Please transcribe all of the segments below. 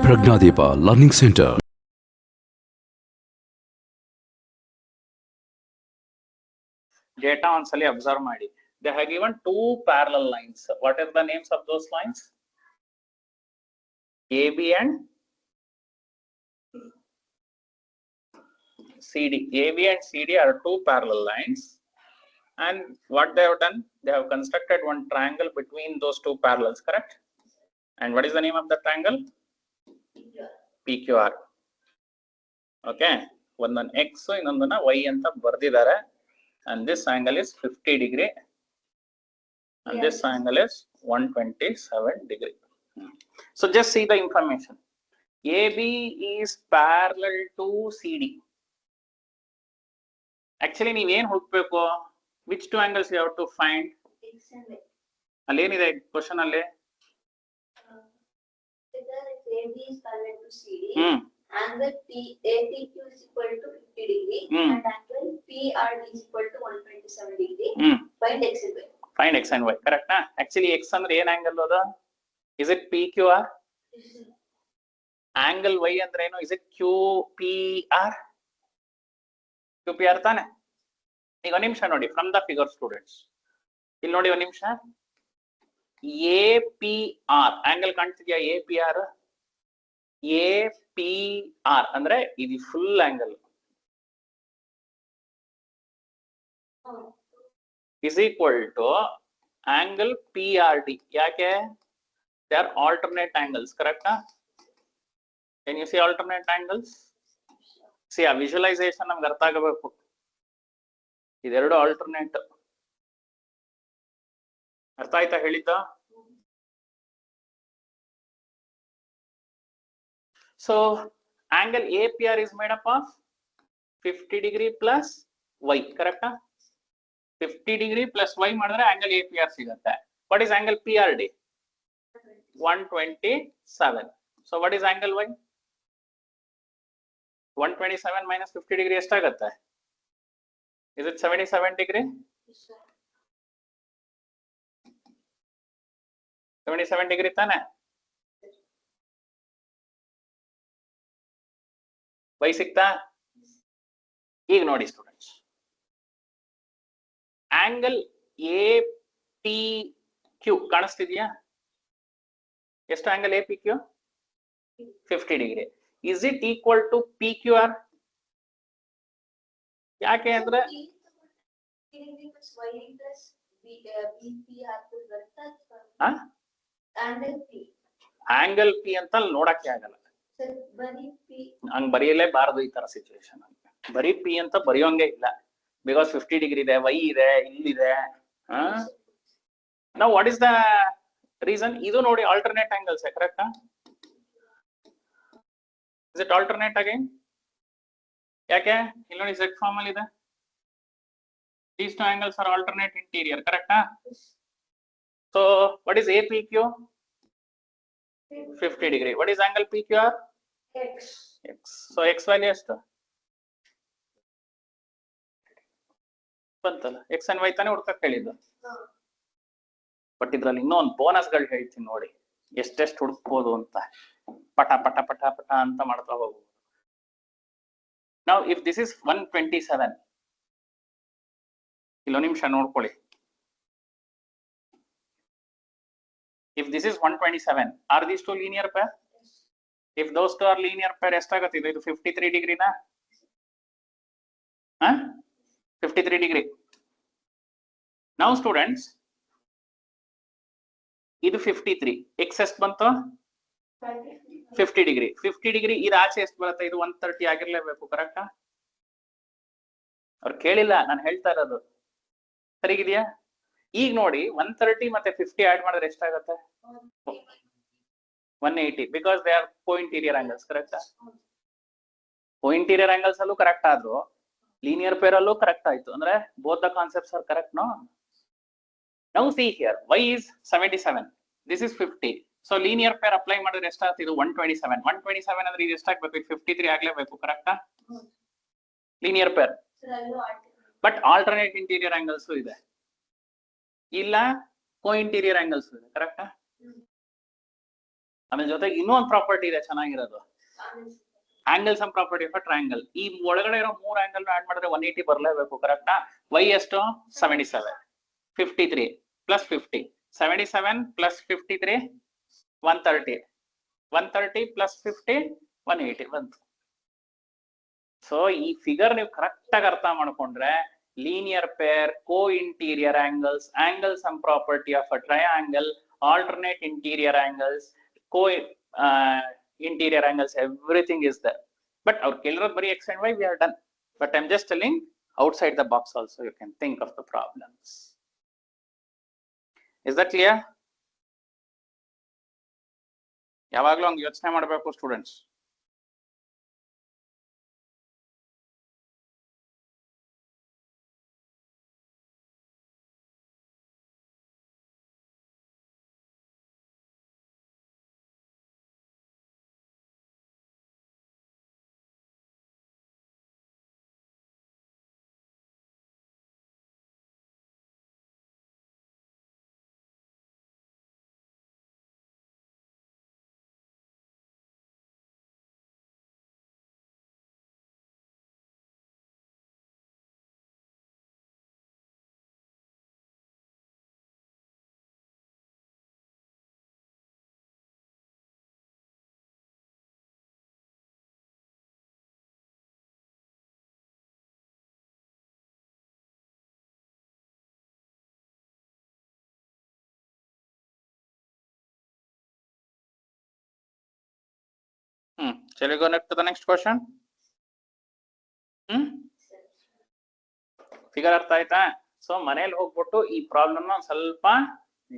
ಪ್ರಜ್ಞಾದೀಪ learning centre. Data only observe ಮಾಡಿ. They have given two parallel lines. What are the names of those lines? AB and CD. AB and CD are two parallel lines. And what they have done? They have constructed one triangle between those two parallels, correct? And what is the name of the triangle? PQR. Okay. One X, ಇನ್ನೊಂದನ್ನ Y ಅಂತ ಬರ್ದಿದ್ದಾರೆ. And this angle is 50 degree. And this angle is 127 degree. So just see the information. AB is parallel to CD. Actually, you have to which two angles you have to find? X and Y. Allenide question alle. AB is parallel to CD. Angle APQ is equal to 50 degree. And angle PRD is equal to 127 degree. Find X and Y. Find X and Y. Correct? Actually, X andre ಏನು angle ಅದ? Is it PQR? Angle Y ಅಂದ್ರೆ ಏನು? Is it QPR? QPR ತಾನೆ? ಈಗ ಒಂದು ನಿಮಿಷ ನೋಡಿ, from the figure students. ಇಲ್ಲಿ ನೋಡಿ ಒಂದು ನಿಮಿಷ. APR angle ಕಾಣ್ತಿದ್ಯಾ? APR ಅಂದ್ರೆ ಇದು full angle is equal to angle PRD. ಯಾಕೆ? They are alternate angles, correct? Can you see alternate angles? See, a visualization ನಮ್ಗೆ ಅರ್ಥ ಆಗಬೇಕು. ಇದೆರಡು alternate. ಅರ್ಥ ಆಯ್ತಾ ಹೇಳಿದ್ದ? So angle APR is made up of 50 degree plus Y, correct? 50 degree plus Y ಮಾಡಿದ್ರೆ angle APR ಸಿಗುತ್ತೆ. What is angle PRD? 127. So what is angle Y? 127 minus 50 degree ಎಷ್ಟಾಗುತ್ತೆ? Is it 77 degree? 77 degree ತಾನೆ? Y ಸಿಕ್ತಾ? ಈಗ ನೋಡಿ students, angle APQ ಕಾಣಿಸ್ತಿದ್ಯಾ? ಎಷ್ಟು angle APQ? 50 degree. Is it equal to PQR? ಯಾಕೆ ಅಂದ್ರೆ ಆಂಗಲ್ P ಅಂತ ನೋಡಕ್ಕೆ ಆಗಲ್ಲ, ಹಂಗ್ ಬರೆಯಲೇಬಾರದು ಈ ತರ ಸಿಚುವೇಶನ್. ಬರೀ P ಅಂತ ಬರೆಯೋಂಗೆ ಇಲ್ಲ, ಬಿಕಾಸ್ 50 ಡಿಗ್ರಿ ಇದೆ, Y ಇದೆ, ಇಲ್ಲಿದೆ. ನಾವು ವಾಟ್ ಇಸ್ ದ ರೀಸನ್? ಇದು ನೋಡಿ alternate angles, correct? Is it alternate again? ಯಾಕೆ? ಇಲ್ಲಿ ನೋಡಿ Z ಫಾರ್ಮ್ ಅಲ್ಲಿ ಇದೆ. These two angles are alternate interior, correct? So what is APQ? 50 degree. What is angle PQR? X. So X value ಎಷ್ಟು ಬಂತಲ್ಲ? X and Y ತಾನೇ ಹುಡ್ಕಕ್ ಹೇಳಿದ್ದು. But ಇದ್ರಲ್ಲಿ ಇನ್ನೊಂದು ಬೋನಸ್ ಗಳು ಹೇಳ್ತೀನಿ ನೋಡಿ, ಎಷ್ಟೆಷ್ಟು ಹುಡುಕ್ಬೋದು ಅಂತ. ಪಟ ಪಟ ಪಟ ಪಟ ಅಂತ ಮಾಡ್ತಾ ಹೋಗ್ಬೋದು. Now if this is 127, ಇಲ್ಲೊಂದು ನಿಮಿಷ ನೋಡ್ಕೊಳ್ಳಿ. If this is 127, are these two linear pair? If those two are linear pair, ಎಷ್ಟಾಗುತ್ತೆ ಇದು? 53 degree ನಾ? 53 degree. Now students, ಇದು 53. X ಎಷ್ಟು ಬಂತು? 50 degree. 50 degree ಇದು ಆಚೆ ಎಷ್ಟು ಬರುತ್ತೆ? ಇದು 130 ಆಗಿರ್ಲೇಬೇಕು, ಕರೆಕ್ಟಾ? ಅವ್ರು ಕೇಳಿಲ್ಲ, ನಾನು ಹೇಳ್ತಾ ಇರೋದು ಸರಿಗಿದೆಯಾ? ಈಗ ನೋಡಿ, 130 ಮತ್ತೆ 50 ಆಡ್ ಮಾಡಿದ್ರೆ ಎಷ್ಟಾಗುತ್ತೆ? 180, because they are co interior angles, ಕರೆಕ್ಟಾ? ಕೋ-ಇಂಟೀರಿಯರ್ ಆಂಗಲ್ಸ್ ಅಲ್ಲೂ ಕರೆಕ್ಟ್ ಆದ್ರು, ಲೀನಿಯರ್ ಪೇರ್ ಅಲ್ಲೂ ಕರೆಕ್ಟ್ ಆಯ್ತು. ಅಂದ್ರೆ both the concepts are correct, no? Now see here, Y is 77, this is 50. So linear pair apply ಮಾಡಿದ್ರೆ ಎಷ್ಟಾಗುತ್ತೆ? ಇದು 127. 127 ಅಂದ್ರೆ ಇದು ಎಷ್ಟಾಗಬೇಕು? 53 ಆಗ್ಲೇಬೇಕು, ಕರೆಕ್ಟಾ? Linear pair. But alternate interior angles ಇದೆ, ಇಲ್ಲ ಕೋ-ಇಂಟೀರಿಯರ್ ಆಂಗಲ್ಸ್ ಇದೆ, ಕರೆಕ್ಟಾ? ಆಮೇಲೆ ಜೊತೆಗೆ ಇನ್ನೂ ಒಂದು ಪ್ರಾಪರ್ಟಿ ಇದೆ ಚೆನ್ನಾಗಿರೋದು, angle sum property of triangle. ಈ ಒಳಗಡೆ ಇರೋ 3 ಆಂಗಲ್ ಆಡ್ ಮಾಡಿದ್ರೆ 180 ಬರಲೇಬೇಕು, ಕರೆಕ್ಟಾ? y ಎಷ್ಟು 77, 53 ಪ್ಲಸ್ 50, 77 ಪ್ಲಸ್ 53 130, 130 ಪ್ಲಸ್ 50 180 ಬಂತು. ಸೊ ಈ ಫಿಗರ್ ನೀವು ಕರೆಕ್ಟ್ ಆಗಿ ಅರ್ಥ ಮಾಡ್ಕೊಂಡ್ರೆ linear pair, co interior angles, angle sum property of a triangle, alternate interior angles, co interior angles, everything is there. But our killer very x and y we are done. But I'm just telling outside the box also you can think of the problems. Is that clear? ಯಾವಾಗಲೂ ಹಂಗೆ ಯೋಚನೆ ಮಾಡಬೇಕು students. Shall we go next to the next question? Figure ಅರ್ಥ ಆಯ್ತಾ? So ಮನೇಲಿ ಹೋಗ್ಬಿಟ್ಟು ಈ problem ನ ಸ್ವಲ್ಪ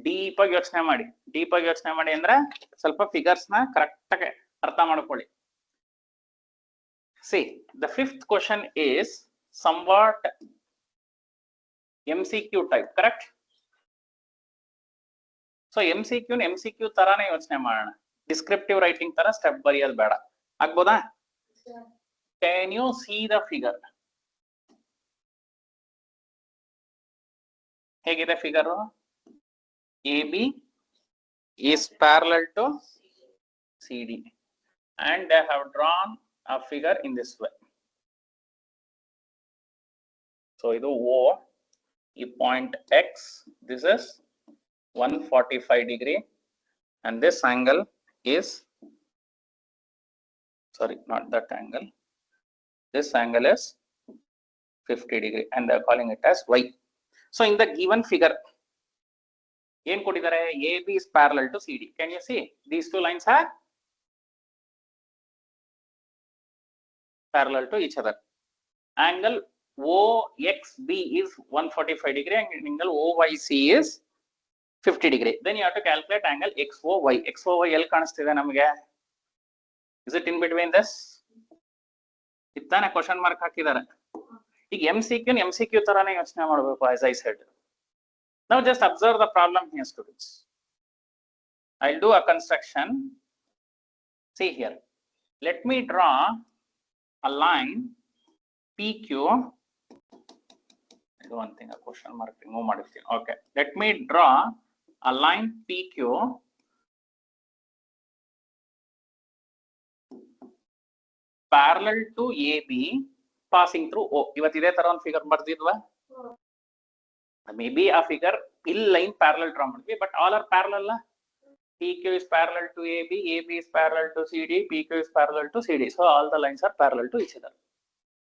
ಡೀಪ್ ಆಗಿ ಯೋಚನೆ ಮಾಡಿ. ಡೀಪ್ ಆಗಿ ಯೋಚನೆ ಮಾಡಿ ಅಂದ್ರೆ ಸ್ವಲ್ಪ ಫಿಗರ್ಸ್ ನ ಕರೆಕ್ಟ್ ಆಗಿ ಅರ್ಥ ಮಾಡ್ಕೊಳ್ಳಿ. See, the fifth question is somewhat MCQ type, correct? So MCQ ತರಾನೇ ಯೋಚನೆ ಮಾಡೋಣ. ಡಿಸ್ಕ್ರಿಪ್ಟಿವ್ ರೈಟಿಂಗ್ ತರ ಸ್ಟೆಪ್ ಬರೆಯೋದು ಬೇಡ. ಆಗ್ಬೋದಾ? Can you see the figure? ಹೇಗಿದೆ figure? AB is parallel to CD and they have drawn a figure in this way. So idu O, ಈ point X, this is 145 degree and this angle is, sorry, not that angle, this angle is 50 degree and they are calling it as Y. So in the given figure, ಏನು ಕೊಟ್ಟಿದ್ದಾರೆ? AB is parallel to CD. Can you see these two lines are parallel to each other? Angle OXB is 145 degree and angle OYC is 50 degree. Then you have to calculate angle XOY. XOY ಎಲ್ಲಿ ಕಾಣಿಸ್ತಿದೆ ನಮಗೆ? Is it in between this? ಇತ್ತಾನೆ question mark ಹಾಕಿದ್ದಾರೆ. ಈಗ MCQ ತರಾನೇ ಯೋಚನೆ ಮಾಡಬೇಕು, as I said. Now just observe the problem here, students. I'll do a construction. See here. Let me draw a line PQ. I do one thing, a question mark remove ಮಾಡ್ತೀನಿ. Okay. Let me draw a line PQ parallel to AB passing through O. ಇವತ್ತು ಇದೇ ತರ ಒಂದು figure ಬರ್ದಿದ್ವಾ? Maybe a figure pill line parallel draw ಮಾಡ್ತೀವಿ, but all are parallel. PQ is parallel to AB, AB is parallel to CD, PQ is parallel to CD. So all the lines are parallel to each other.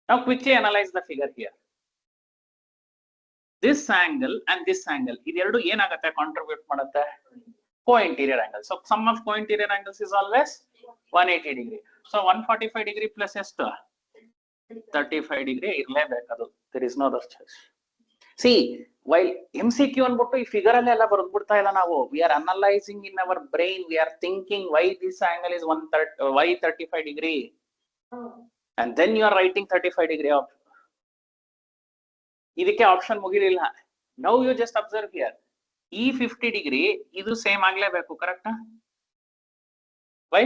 Now quickly analyze the figure here. This angle and this angle, ಇದೆರಡು ಏನಾಗುತ್ತೆ? Contribute ಮಾಡುತ್ತೆ co-interior angle. So sum of co-interior angles is always 180 degree. So 145 degree plus ಎಷ್ಟು? 35 degree ಇರಲೇಬೇಕದು. There is no other choice. See, while MCQ ಅಂದ್ಬಿಟ್ಟು ಈ figure ಅಲ್ಲಿ ಎಲ್ಲ ಬರೆದ್ಬಿಡ್ತಾ ಇಲ್ಲ ನಾವು. We are analyzing in our brain. We are thinking why this angle is 35 degree. And then you are writing 35 degree of. ಇದಕ್ಕೆ option ಮುಗಿಲಿಲ್ಲ. Now you just observe here. ಈ 50 degree ಇದು same ಆಗ್ಲೇಬೇಕು, ಕರೆಕ್ಟಾ? Why?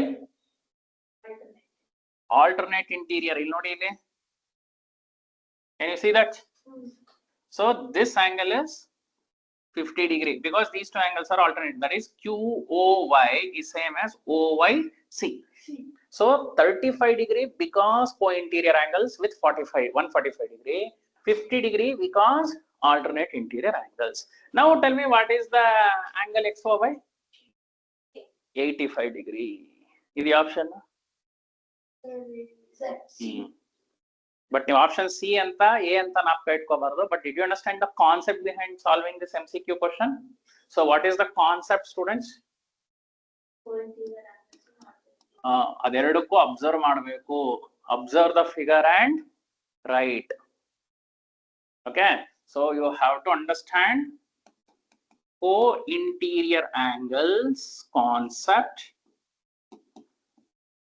Alternate interior. ಇಲ್ಲಿ ನೋಡಿ ಇಲ್ಲಿ. Can you see that? So this angle is 50 degree, because these two angles are alternate. That is QOY is same as OYC. So 35 degree because co-interior angles with 145 degree, 50 degree because alternate interior angles. Now tell me what is the angle XOY? 85 degree. Is the option? But the option C and A and but did you understand the concept behind solving this MCQ question? So what is the concept, students? ಅದೆರಡಕ್ಕೂ observe ಮಾಡಬೇಕು. Observe the figure and write. Okay, so you have to understand co-interior angles concept,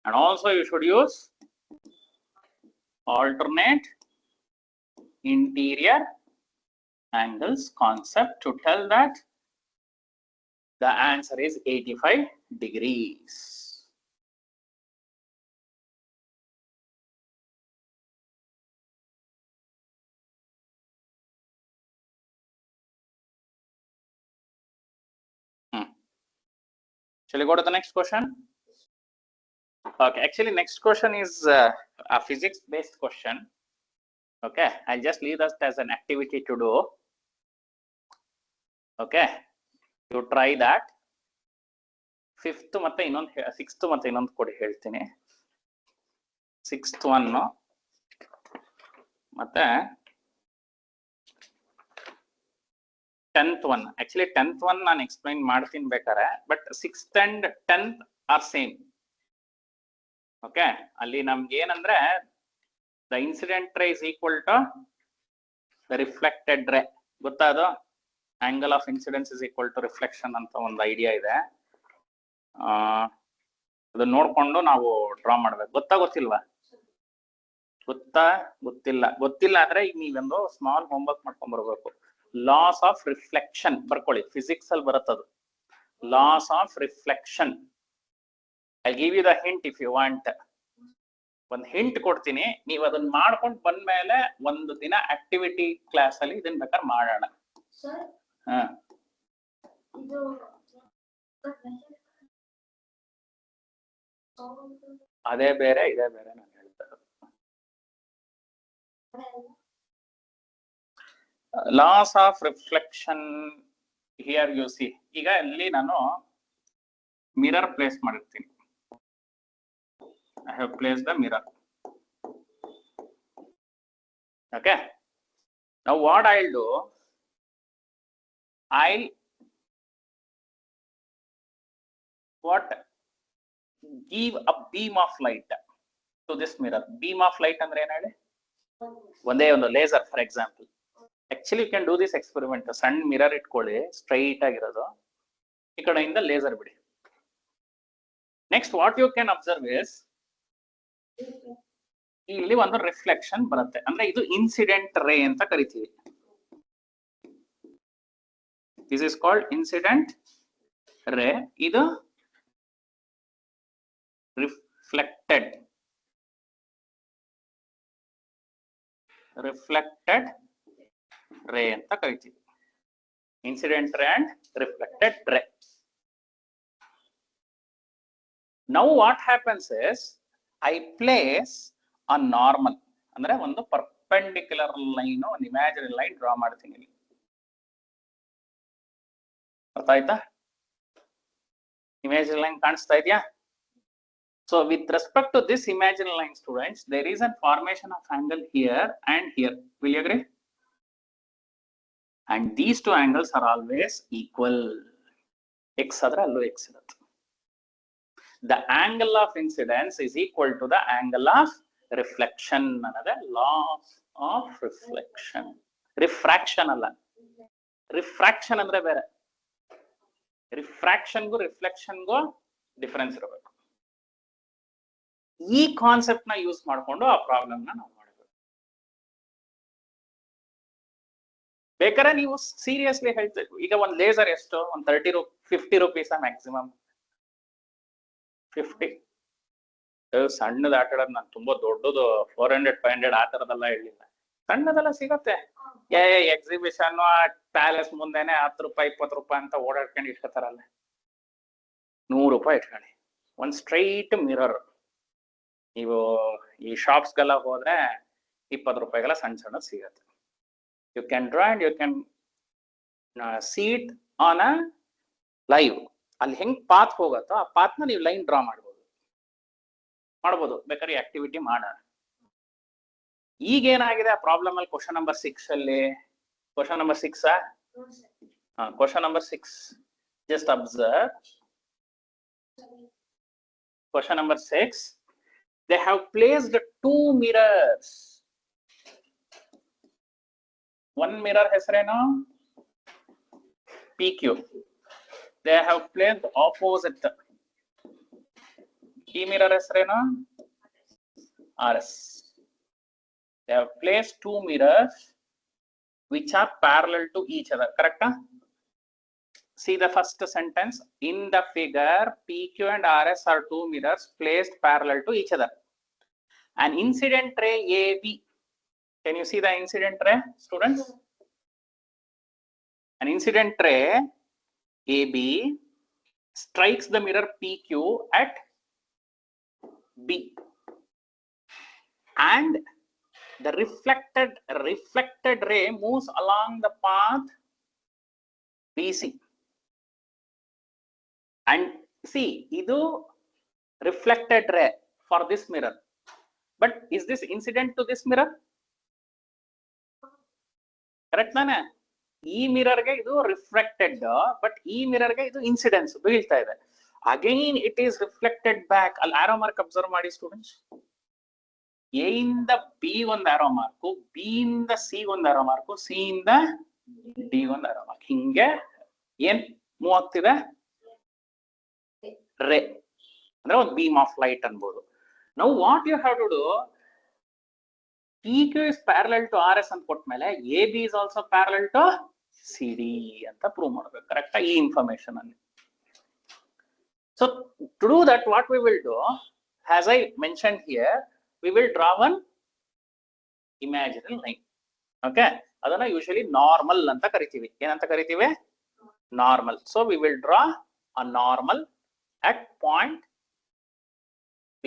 and also you should use alternate interior angles concept to tell that the answer is 85 degrees. Shall we go to the next question? Okay, actually next question is a physics based question. Okay, I'll just leave that as an activity to do. Okay, you try that. Fifth ಮತ್ತೆ ಇನ್ನೊಂದು sixth ಮತ್ತೆ ಇನ್ನೊಂದು ಕೊಡಿ ಹೇಳ್ತೀನಿ. Sixth one ಮತ್ತೆ 10th one. Actually 10th one ನಾನು explain ಮಾಡ್ತೀನಿ ಬೇಕಾರೆ, but 6th and 10th are same. Okay, ಅಲ್ಲಿ ನಮ್ಗೆ ಏನಂದ್ರೆ the incident ray is equal to the reflected ray. ಗೊತ್ತಾ ಅದು? Angle of incidence is equal to reflection ಅಂತ ಒಂದು ಐಡಿಯಾ ಇದೆ. ಅದು ನೋಡ್ಕೊಂಡು ನಾವು ಡ್ರಾ ಮಾಡ್ಬೇಕು. ಗೊತ್ತಿಲ್ವಾ? ಗೊತ್ತಿಲ್ಲ ಅಂದ್ರೆ ಈಗ ನೀವೊಂದು ಸ್ಮಾಲ್ ಹೋಮ್ವರ್ಕ್ ಮಾಡ್ಕೊಂಡ್ ಬರ್ಬೇಕು. ಲಾಸ್ ಆಫ್ ರಿಫ್ಲೆಕ್ಷನ್ ಬರ್ಕೊಳ್ಳಿ, ಫಿಸಿಕ್ಸ್ ಅಲ್ಲಿ ಬರುತ್ತದು. Laws of reflection. I give you the hint if you want. ಒಂದು ಹಿಂಟ್ ಕೊಡ್ತೀನಿ, ನೀವು ಅದನ್ನ ಮಾಡ್ಕೊಂಡು ಬಂದ್ಮೇಲೆ ಒಂದು ದಿನ ಆಕ್ಟಿವಿಟಿ ಕ್ಲಾಸ್ ಅಲ್ಲಿ ಇದನ್ನ ಬೇಕಾದ್ರೆ ಮಾಡೋಣ. ಅದೇ ಬೇರೆ ಇದೇ ಬೇರೆ ನಾನು ಹೇಳ್ತಾ ಇರೋದು. Loss of reflection here U C. ಈಗ ಇಲ್ಲಿ ನಾನು ಮಿರರ್ ಪ್ಲೇಸ್ ಮಾಡಿರ್ತೀನಿ. I have placed the mirror. Okay, now what I'll do, I'll give a beam of light to this mirror. Beam of light ಅಂದ್ರೆ ಏನು ಹೇಳಿ? ಒಂದೇ ಒಂದು laser for example. Actually you can do this experiment. ಸಣ್ಣ mirror ಇಟ್ಕೊಳ್ಳಿ, straight ಆಗಿರೋದು, ಈ ಕಡೆಯಿಂದ ಲೇಸರ್ ಬಿಡಿ. Next what you can observe is, ಇಲ್ಲಿ ಒಂದು ರಿಫ್ಲೆಕ್ಷನ್ ಬರುತ್ತೆ. ಅಂದ್ರೆ ಇದು ಇನ್ಸಿಡೆಂಟ್ ರೇ ಅಂತ ಕರಿತೀವಿ. ದಿಸ್ ಇಸ್ ಕಾಲ್ಡ್ ಇನ್ಸಿಡೆಂಟ್ ರೇ. ಇದು ರಿಫ್ಲೆಕ್ಟೆಡ್ ರೇ ಅಂತ ಕರಿತೀವಿ. ಇನ್ಸಿಡೆಂಟ್ ರೇ ಅಂಡ್ ರಿಫ್ಲೆಕ್ಟೆಡ್ ರೇ. Now what happens is, I place a normal, ಅಂದ್ರೆ ಒಂದು ಪರ್ಪೆಂಡಿಕ್ಯುಲರ್ ಲೈನ್, ಒಂದು ಇಮ್ಯಾಜಿನರಿ ಲೈನ್ ಡ್ರಾ ಮಾಡ್ತೀನಿ ಇಲ್ಲಿ. ಅರ್ಥ ಆಯ್ತಾ? ಇಮ್ಯಾಜಿನರಿ ಲೈನ್ ಕಾಣಿಸ್ತಾ ಇದೆಯಾ? So with respect to this imaginary line, students, there is a formation of angle here and here. Will you agree? And these two angles are always equal. X adra allo x irutte. The angle of incidence is equal to the angle of reflection. Another law of reflection. Refraction alla. Refraction andre ಬೇರೆ. Refraction go reflection go difference ಇರಬೇಕು. ಈ concept ನ use ಮಾಡಿಕೊಂಡು ಆ problem ನ ನಾವು ಮಾಡಬೇಕು. ಬೇಕಾದ್ರೆ ನೀವು ಸೀರಿಯಸ್ಲಿ ಹೇಳ್ಬೇಕು. ಈಗ ಒಂದು ಲೇಸರ್ ಎಷ್ಟು? ಒಂದು 50 ರೂಪೀಸ್ ಮ್ಯಾಕ್ಸಿಮಮ್. 50. ಸಣ್ಣದ ಆಟ ಆಡೋದು, ನಾನು ತುಂಬಾ ದೊಡ್ಡದು 400 500 ಆ ತರದೆಲ್ಲ ಹೇಳಿಲ್ಲ. ಸಣ್ಣದೆಲ್ಲ ಸಿಗತ್ತೆ. ಎಕ್ಸಿಬಿಷನ್ ಪ್ಯಾಲೇಸ್ ಮುಂದೆನೆ 10 ರೂಪಾಯಿ 20 ರೂಪಾಯಿ ಅಂತ ಓಡಾಡ್ಕೊಂಡು ಇಟ್ಕೋತಾರಲ್ಲ, 100 ರೂಪಾಯಿ ಇಟ್ಕೊಳ್ಳಿ. ಒಂದ್ ಸ್ಟ್ರೈಟ್ ಮಿರರ್ ನೀವು ಈ ಶಾಪ್ಸ್ಗೆಲ್ಲ ಹೋದ್ರೆ 20 ರೂಪಾಯಿಗೆಲ್ಲ ಸಣ್ಣ ಸಣ್ಣ ಸಿಗತ್ತೆ. You can draw and you can seat on a live. ಅಲ್ಲಿ ಹೆಂಗ್ ಪಾತ್ ಹೋಗತ್ತೋ ಆ ಪಾತ್ನ ನೀವು ಲೈನ್ ಡ್ರಾ ಮಾಡ್ಬೋದು ಬೇಕಾದ್ರೆ ಆಕ್ಟಿವಿಟಿ ಮಾಡೋಣ. ಈಗೇನಾಗಿದೆ ಆ ಪ್ರಾಬ್ಲಮ್ ಅಲ್ಲಿ ಕ್ವಶನ್ ನಂಬರ್ 6 ಅಲ್ಲಿ, question number 6 question number 6 just observe question number 6. They have placed 2 mirrors. One mirror ಹೆಸರೇನು PQ. They have placed opposite. ಈ ಮಿರರ್ ಹೆಸರೇನು RS. They have placed 2 mirrors which are parallel to each other. Correct? See the first sentence. In the figure, PQ and RS are 2 mirrors placed parallel to each other. An incident ray AB. Can you see the incident ray, students? An incident ray AB strikes the mirror PQ at B, and the reflected ray moves along the path BC. And see, idu reflected ray for this mirror, but is this incident to this mirror? Correct nane? ಈ mirror ಗೆ ಇದು reflected, but ಈ mirror ಗೆ ಇದು incidence ಬೀಳ್ತಾ ಇದೆ. Again it is reflected back. ಅಲ್ಲಿ arrow mark observe ಮಾಡಿ ಸ್ಟೂಡೆಂಟ್ಸ್. ಎ ಇಂದ ಬಿ ಒಂದ್ ಆರೋ ಮಾರ್ಕು, ಬಿ ಇಂದ ಸಿ ಒಂದ್ ಆರೋ ಮಾರ್ಕು, ಸಿ ಇಂದ ಡಿ ಒಂದ್ ಆರೋ ಮಾರ್ಕ್. ಹಿಂಗೆ ಏನ್ ಮೂವ್ ಆಗ್ತಿದೆ? ರೇ ಅಂದ್ರೆ ಒಂದು ಬೀಮ್ ಆಫ್ ಲೈಟ್ ಅನ್ಬೋದು. Now what you have to do, PQ is parallel to RS ಅಂತ ಕೊಟ್ಮೇಲೆ AB is also parallel to CD ಅಂತ ಪ್ರೂವ್ ಮಾಡಬೇಕು. ಕರೆಕ್ಟಾ? ಈ ಇನ್ಫಾರ್ಮೇಶನ್ ಅಲ್ಲಿ. So to do that, what we will do, as I mentioned here, we will draw one imaginary line. Okay, ಅದನ್ನ usually normal ಅಂತ ಕರಿತೀವಿ. ಏನಂತ ಕರಿತೀವಿ? Normal. So we will draw a normal at point B,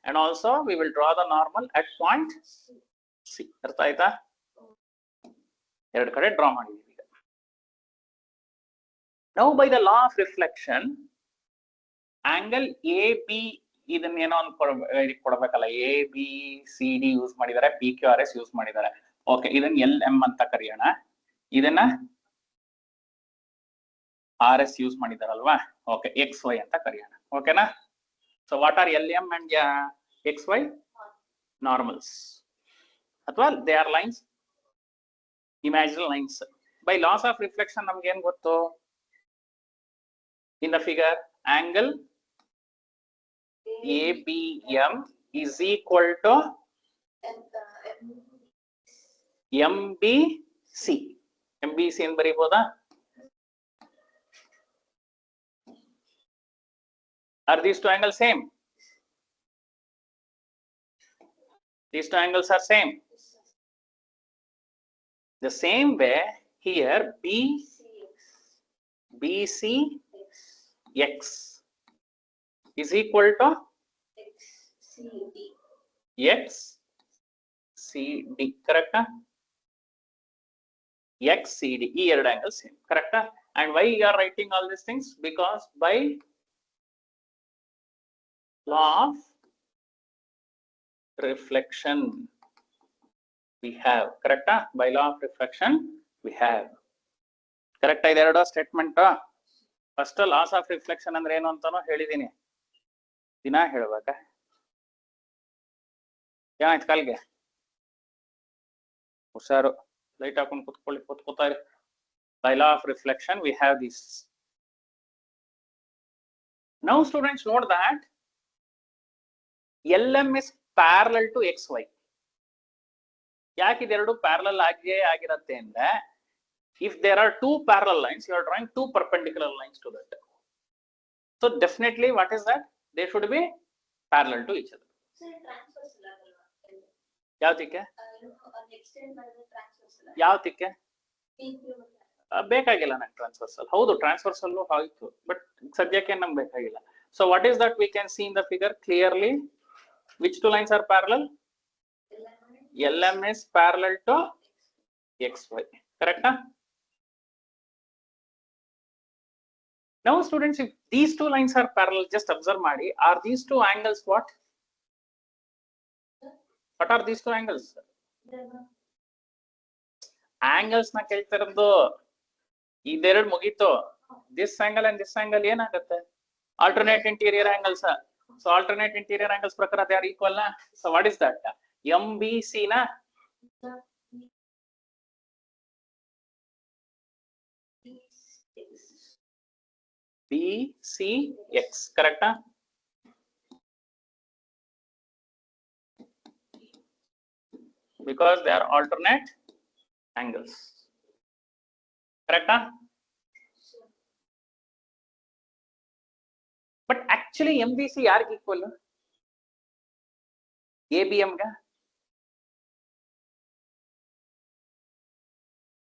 and also we will draw the normal at point C. ಅರ್ಥ ಆಯ್ತಾ? ಎರಡು ಕಡೆ draw ಮಾಡಿದೀವಿ. Now by the law of reflection, angle AB ಇದನ್ನ ಏನೋ ಒಂದು ಕೊಡಬೇಕಲ್ಲ. ABCD ಯೂಸ್ ಮಾಡಿದ್ದಾರೆ, PQRS ಯೂಸ್ ಮಾಡಿದ್ದಾರೆ. ಓಕೆ, ಇದನ್ನ LM ಅಂತ ಕರೆಯೋಣ. ಇದನ್ನ RS ಯೂಸ್ ಮಾಡಿದಾರಲ್ವಾ? ಓಕೆ, XY ಅಂತ ಕರೆಯೋಣ. ಓಕೆನಾ? So what are LM and XY? Normals. ಅಥವಾ they are lines, imaginary lines. By laws of reflection ನಮ್ಗೆ ಏನ್ ಗೊತ್ತು? In the figure, angle ABM is equal to MBC. MBC ಅಂತ ಬರೀಬಹುದಾ? Are these two angles same? These two angles are same. The same way here, BCX is equal to XCD. Correct? XCD. E ಎರಡು angles same. Correct? And why you are writing all these things? Because by law of reflection we have. Correct? By law of reflection we have. Correct? ಇದೆರಡು statement. First loss of reflection ಅಂದ್ರೆ ಏನು ಅಂತಾನೋ ಹೇಳಿದೀನಿ, ದಿನ ಹೇಳ್ಬೇಕ? ಏನಾಯ್ತು ಕಾಲ್ಗೆ? ಹುಷಾರು, light ಹಾಕೊಂಡು ಕೂತ್ಕೋತಾ ಇರಿ. By law of reflection we have this. Now students, note that LM is parallel to XY. ಯಾಕೆ ಇದೆರಡು ಪ್ಯಾರಲಲ್ ಆಗಿರತ್ತೆ ಅಂದ್ರೆ, if there are two parallel lines, you are drawing two perpendicular lines to that. So definitely what is that? They should be parallel to each other. So transversal. ಯಾವ್ದಕ್ಕೆ? ಯಾವ್ದಕ್ಕೆ PQ. ಬೇಕಾಗಿಲ್ಲ ನಂಗೆ transversal. ಹೌದು transversal ಆಯ್ತು, but ಸದ್ಯಕ್ಕೆ ನಮ್ಗೆ ಬೇಕಾಗಿಲ್ಲ. So what is that we can see in the figure clearly? Which two lines are parallel? LM is parallel to XY. Correct? Now students, if these two lines are parallel, just observe madi, are these two angles what? What are these two angles? Angles na keltirado ಇದೆರಡು ಮುಗೀತು. This angle and this angle ಏನಾಗುತ್ತೆ? Alternate interior angles. So alternate interior angles ಪ್ರಕಾರ they are equal na. So what is that? MBC na? BCX, correct? Because they are alternate angles. Correct? But actually MBC ಯಾರಿಗೆ equal? ABM ga?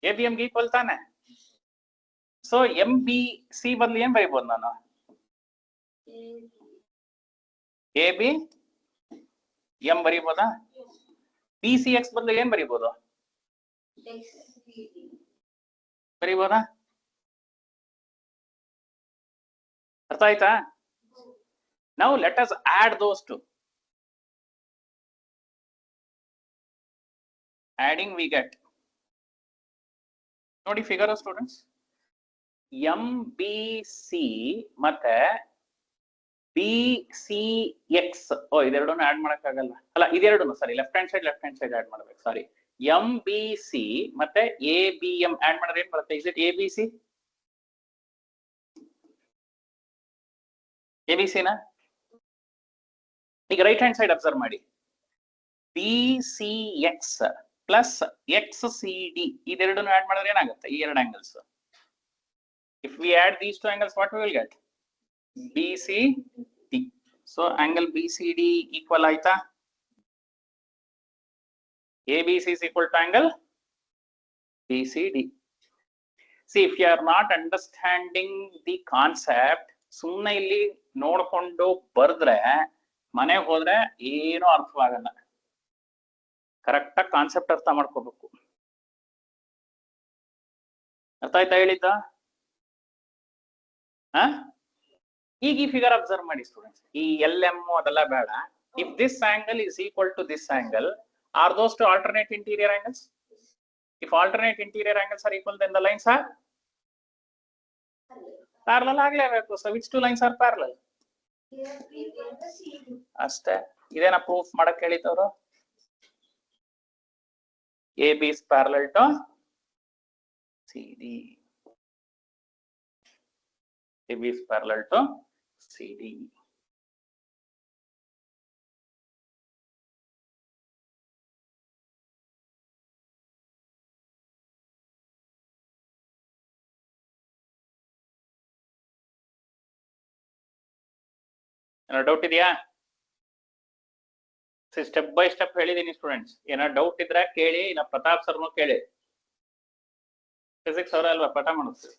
ABM ಗೆ equal ತಾನೆ? So MBC ಬದಲು ಏನ್ ಬರೀಬಹುದು ನಾನು? AB M ಬರೀಬಹುದಾ? BCX ಬದಲು ಏನ್ ಬರೀಬಹುದು? ಬರೀಬಹುದಾ? ಅರ್ಥ ಆಯ್ತಾ? Now let us add those two. Adding we get. ನೋಡಿ ಫಿಗರ್ ಸ್ಟೂಡೆಂಟ್ಸ್, MBC ಮತ್ತೆ BCX. ಇದೆರಡನ್ನು ಆಡ್ ಮಾಡಕ್ಕಾಗಲ್ಲ. ಅಲ್ಲ, ಇದೆರಡನ್ನು ಸಾರಿ ಲೆಫ್ಟ್ ಹ್ಯಾಂಡ್ ಸೈಡ್ ಆಡ್ ಮಾಡ್ಬೇಕು. ಸಾರಿ, MBC ಮತ್ತೆ ABM ಆಡ್ ಮಾಡಿದ್ರೆ ಏನ್ ಬರುತ್ತೆ? Is it ABC? ABC ನಾ? ಈಗ ರೈಟ್ ಹ್ಯಾಂಡ್ ಸೈಡ್ ಅಬ್ಸರ್ವ್ ಮಾಡಿ. BCX ಪ್ಲಸ್ XCD ಇದೆರಡನ್ನು ಆಡ್ ಮಾಡಿದ್ರೆ ಏನಾಗುತ್ತೆ? ಈ ಎರಡು angles. If we add these two angles, what we will get? BCD. So angle BCD equal aita? ABC is equal to angle BCD. See, if you are not understanding the concept, ಸುಮ್ಮನೆ ಇಲ್ಲಿ ನೋಡ್ಕೊಂಡು ಬರ್ದ್ರೆ ಮನೆಗೆ ಹೋದ್ರೆ ಏನೂ ಅರ್ಥವಾಗಲ್ಲ. Correct ಆಗಿ concept ಅರ್ಥ ಮಾಡ್ಕೋಬೇಕು. ಅರ್ಥ ಆಯ್ತಾ ಹೇಳಿದ್ದ? ಈಗ ಈ ಫಿಗರ್ ಅಬ್ಸರ್ವ್ ಮಾಡಿ ಸ್ಟೂಡೆಂಟ್ಸ್. ಈ LM ಅದೆಲ್ಲ ಬೇಡ. If this angle is equal to this angle, are those two alternate interior angles? If alternate interior angles are equal, then the lines are parallel ಆಗ್ಲೇಬೇಕು. So which two lines are parallel? ಅಷ್ಟೇ. ಇದೇನ proof ಮಾಡಕ್ ಹೇಳಿದವರು? AB is parallel to CD. AB is parallel to CD. ಏನೋ doubt ಇದೆಯಾ? Step by step ಹೇಳಿದೀನಿ students. ಏನೋ doubt ಇದ್ರೆ ಕೇಳಿ, ಇಲ್ಲ ಪ್ರತಾಪ್ ಸರ್ನು ಕೇಳಿ. ಫಿಸಿಕ್ಸ್ ಅವರ ಅಲ್ವಾ ಪಾಠ ಮಾಡುತ್ತೆ.